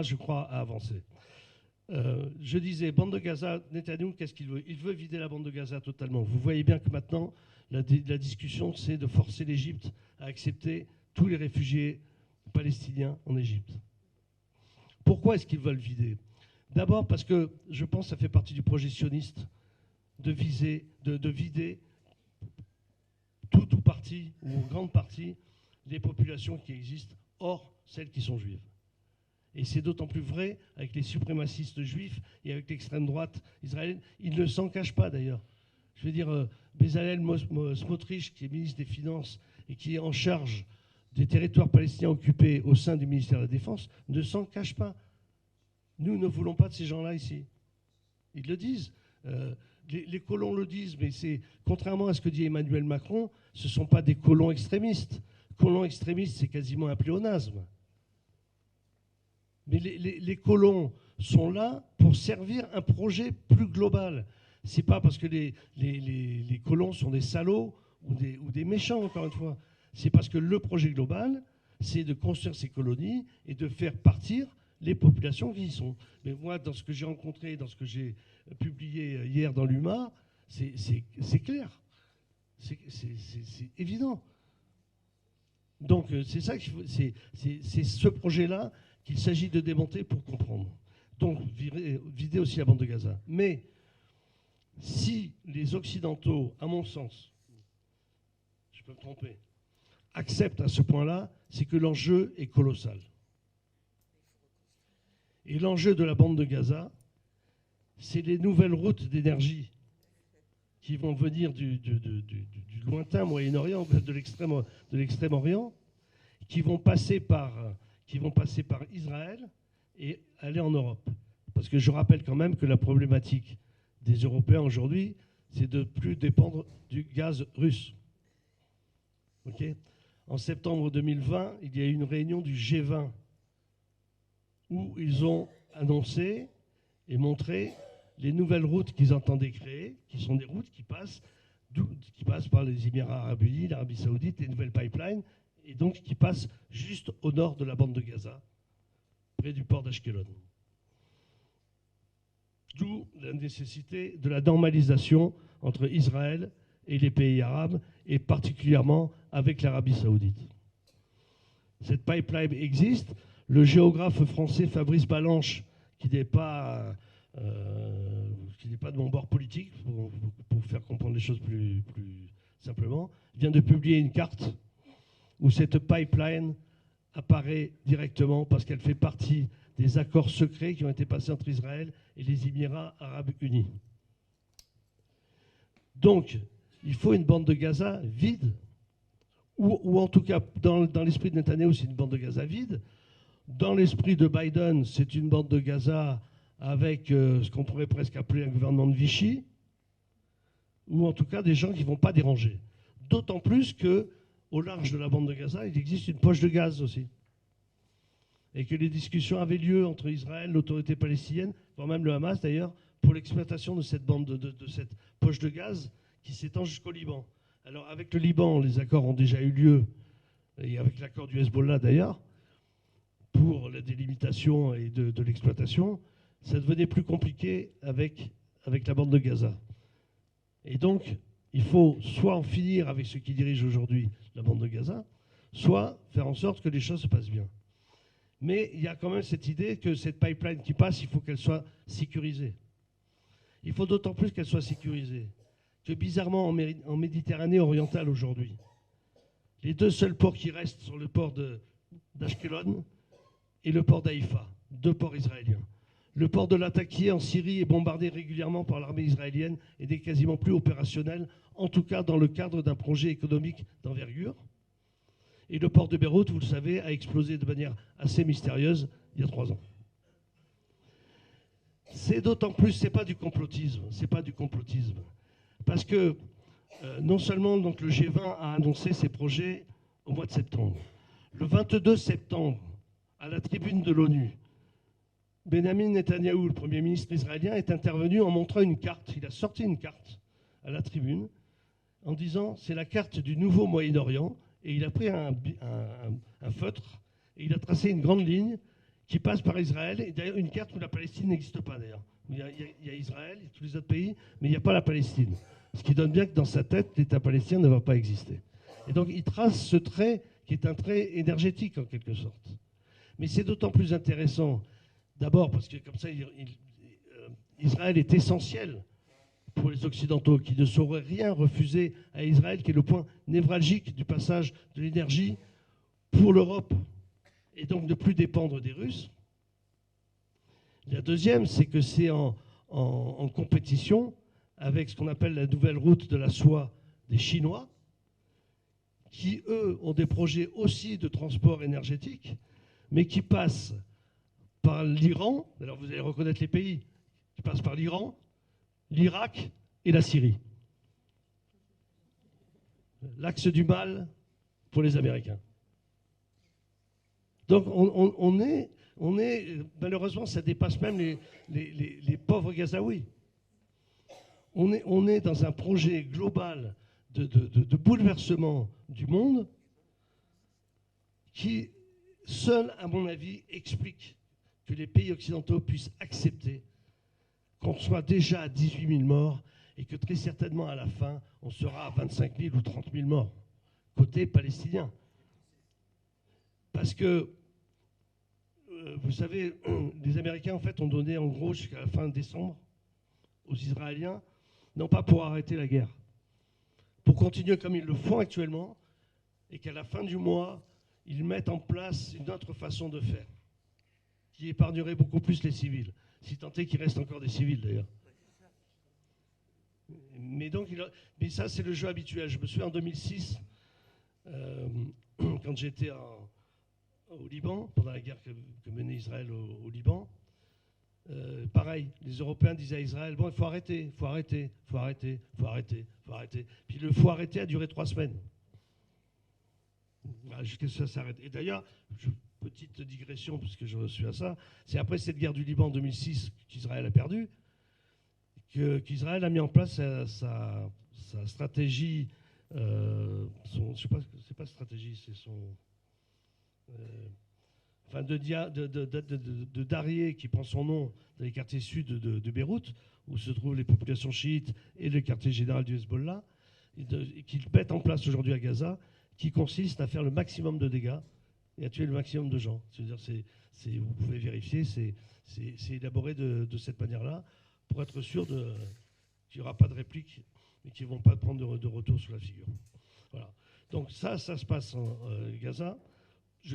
je crois, à avancer. Je disais, bande de Gaza, Netanyahou, qu'est-ce qu'il veut? Il veut vider la bande de Gaza totalement. Vous voyez bien que maintenant, la discussion, c'est de forcer l'Égypte à accepter tous les réfugiés palestiniens en Égypte. Pourquoi est-ce qu'ils veulent vider? D'abord parce que je pense que ça fait partie du projet sioniste de vider tout ou partie, ou en grande partie, les populations qui existent, hors celles qui sont juives. Et c'est d'autant plus vrai avec les suprémacistes juifs et avec l'extrême droite israélienne. Ils ne s'en cachent pas d'ailleurs. Je veux dire, Bezalel Smotrich, qui est ministre des Finances et qui est en charge des territoires palestiniens occupés au sein du ministère de la Défense, ne s'en cache pas. Nous ne voulons pas de ces gens-là ici. Ils le disent. Les colons le disent, mais c'est contrairement à ce que dit Emmanuel Macron, ce ne sont pas des colons extrémistes. Colons extrémistes, c'est quasiment un pléonasme. Mais les colons sont là pour servir un projet plus global. Ce n'est pas parce que les colons sont des salauds ou des méchants, encore une fois. C'est parce que le projet global, c'est de construire ces colonies et de faire partir les populations qui y sont. Mais moi, dans ce que j'ai rencontré, dans ce que j'ai publié hier dans l'UMA, c'est clair. C'est évident. Donc c'est ça qu'il faut, c'est ce projet-là qu'il s'agit de démonter pour comprendre. Donc vider aussi la bande de Gaza. Mais si les Occidentaux, à mon sens, je peux me tromper, acceptent à ce point-là, c'est que l'enjeu est colossal. Et l'enjeu de la bande de Gaza, c'est les nouvelles routes d'énergie qui vont venir du lointain Moyen-Orient, de l'Extrême-Orient, qui vont passer par Israël et aller en Europe. Parce que je rappelle quand même que la problématique des Européens aujourd'hui, c'est de ne plus dépendre du gaz russe. Okay. En septembre 2020, il y a eu une réunion du G20 où ils ont annoncé et montré les nouvelles routes qu'ils entendaient créer, qui sont des routes qui passent par les Émirats arabes unis, l'Arabie saoudite, les nouvelles pipelines, et donc qui passent juste au nord de la bande de Gaza, près du port d'Ashkelon. D'où la nécessité de la normalisation entre Israël et les pays arabes, et particulièrement avec l'Arabie saoudite. Cette pipeline existe. Le géographe français Fabrice Balanche, qui n'est pas de mon bord politique, pour faire comprendre les choses plus simplement, vient de publier une carte où cette pipeline apparaît directement parce qu'elle fait partie des accords secrets qui ont été passés entre Israël et les Émirats arabes unis. Donc, il faut une bande de Gaza vide, ou en tout cas, dans l'esprit de Netanyahou, c'est une bande de Gaza vide. Dans l'esprit de Biden, c'est une bande de Gaza avec ce qu'on pourrait presque appeler un gouvernement de Vichy, ou en tout cas des gens qui ne vont pas déranger. D'autant plus qu'au large de la bande de Gaza, il existe une poche de gaz aussi. Et que les discussions avaient lieu entre Israël, l'autorité palestinienne, voire même le Hamas d'ailleurs, pour l'exploitation de cette bande, de cette poche de gaz qui s'étend jusqu'au Liban. Alors avec le Liban, les accords ont déjà eu lieu, et avec l'accord du Hezbollah d'ailleurs, pour la délimitation et de l'exploitation, ça devenait plus compliqué avec la bande de Gaza. Et donc, il faut soit en finir avec ceux qui dirigent aujourd'hui la bande de Gaza, soit faire en sorte que les choses se passent bien. Mais il y a quand même cette idée que cette pipeline qui passe, il faut qu'elle soit sécurisée. Il faut d'autant plus qu'elle soit sécurisée que bizarrement, en Méditerranée orientale aujourd'hui, les deux seuls ports qui restent sont le port d'Ashkelon et le port d'Haïfa, deux ports israéliens. Le port de Latakia en Syrie est bombardé régulièrement par l'armée israélienne et n'est quasiment plus opérationnel, en tout cas dans le cadre d'un projet économique d'envergure. Et le port de Beyrouth, vous le savez, a explosé de manière assez mystérieuse il y a 3 ans. C'est d'autant plus, c'est pas du complotisme, parce que non seulement donc, le G20 a annoncé ses projets au mois de septembre. Le 22 septembre, à la tribune de l'ONU, Benjamin Netanyahou, le Premier ministre israélien, est intervenu en montrant une carte. Il a sorti une carte à la tribune en disant c'est la carte du nouveau Moyen-Orient, et il a pris un feutre et il a tracé une grande ligne qui passe par Israël. Et d'ailleurs, une carte où la Palestine n'existe pas, d'ailleurs. Il y a Israël, il y a tous les autres pays, mais il n'y a pas la Palestine. Ce qui donne bien que dans sa tête, l'État palestinien ne va pas exister. Et donc, il trace ce trait qui est un trait énergétique, en quelque sorte. Mais c'est d'autant plus intéressant, d'abord parce que comme ça, Israël est essentiel pour les Occidentaux, qui ne sauraient rien refuser à Israël, qui est le point névralgique du passage de l'énergie pour l'Europe, et donc ne plus dépendre des Russes. La deuxième, c'est que c'est en compétition avec ce qu'on appelle la nouvelle route de la soie des Chinois, qui, eux, ont des projets aussi de transport énergétique, mais qui passent par l'Iran. Alors vous allez reconnaître les pays qui passent par l'Iran, l'Irak et la Syrie. L'axe du mal pour les Américains. Donc on est, malheureusement, ça dépasse même les pauvres Gazaouis. On est dans un projet global de bouleversement du monde qui, seul, à mon avis, explique que les pays occidentaux puissent accepter qu'on soit déjà à 18 000 morts et que très certainement à la fin, on sera à 25 000 ou 30 000 morts, côté palestinien. Parce que, vous savez, les Américains, en fait, ont donné en gros jusqu'à la fin décembre aux Israéliens, non pas pour arrêter la guerre, pour continuer comme ils le font actuellement, et qu'à la fin du mois, ils mettent en place une autre façon de faire, qui épargnerait beaucoup plus les civils, si tant est qu'il reste encore des civils d'ailleurs. Mais ça, c'est le jeu habituel. Je me souviens en 2006, quand j'étais au Liban, pendant la guerre que menait Israël au Liban, pareil, les Européens disaient à Israël, bon, il faut arrêter, il faut arrêter, il faut arrêter, il faut arrêter, il faut arrêter. Puis le faut arrêter a duré 3 semaines. Jusqu'à ce que ça s'arrête. Et d'ailleurs, petite digression, puisque je suis à ça, c'est après cette guerre du Liban en 2006 qu'Israël a perdu, qu'Israël a mis en place sa stratégie, je sais pas, c'est pas stratégie, c'est son... enfin de Darrié, qui prend son nom dans les quartiers sud de Beyrouth, où se trouvent les populations chiites et le quartier général du Hezbollah, et qu'ils mettent en place aujourd'hui à Gaza, qui consiste à faire le maximum de dégâts et à tuer le maximum de gens. C'est-à-dire, vous pouvez vérifier, c'est élaboré de cette manière-là, pour être sûr qu'il n'y aura pas de réplique et qu'ils ne vont pas prendre de retour sur la figure. Voilà. Donc ça se passe en Gaza.